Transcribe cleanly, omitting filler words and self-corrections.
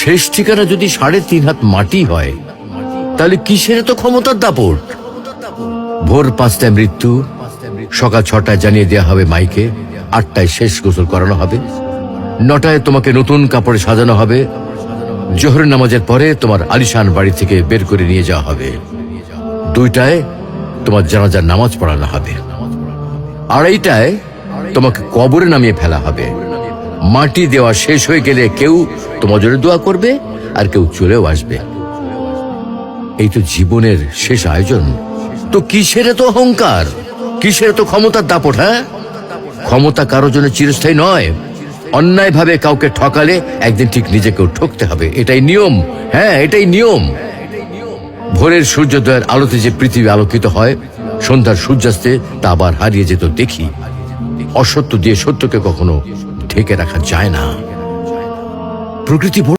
শেষ ঠিকানা যদি ৩.৫ হাত মাটি হয়, তাহলে কিসের এত ক্ষমতার দাপট? ভোর ৫টায় মৃত্যু, সকাল ৬টায় জানিয়ে দেওয়া হবে মাইকে, ৮টায় শেষ গোসল করানো হবে, ৯টায় তোমাকে নতুন কাপড়ে সাজানো হবে, জোহরের নামাজের পরে তোমার আলিশান বাড়ি থেকে বের করে নিয়ে যাওয়া হবে, ২টায় তোমার জানাজার নামাজ পড়ানো হবে, ২:৩০টায় তোমাকে কবরে নামিয়ে ফেলা হবে। মাটি দেওয়া শেষ হয়ে গেলে কেউ তোমার জন্য দোয়া করবে, আর কেউ চলেও আসবে। এই তো জীবনের শেষ আয়োজন। তো কিসের এত অহংকার, কিসের এত ক্ষমতার দাপট? হ্যাঁ, ক্ষমতা কারোর জন্য চিরস্থায়ী নয়। অন্যায় ভাবে কাউকে ঠকালে একদিন ঠিক নিজেকেও ঠকতে হবে, এটাই নিয়ম। হ্যাঁ, এটাই নিয়ম। ভোরের সূর্যোদয়ের আলোতে যে পৃথিবী আলোকিত হয়, সন্ধ্যার সূর্যাস্তে তা আবার হারিয়ে যেত দেখি। অসত্য দিয়ে সত্যকে কখনো ঢেকে রাখা যায় না। প্রকৃতি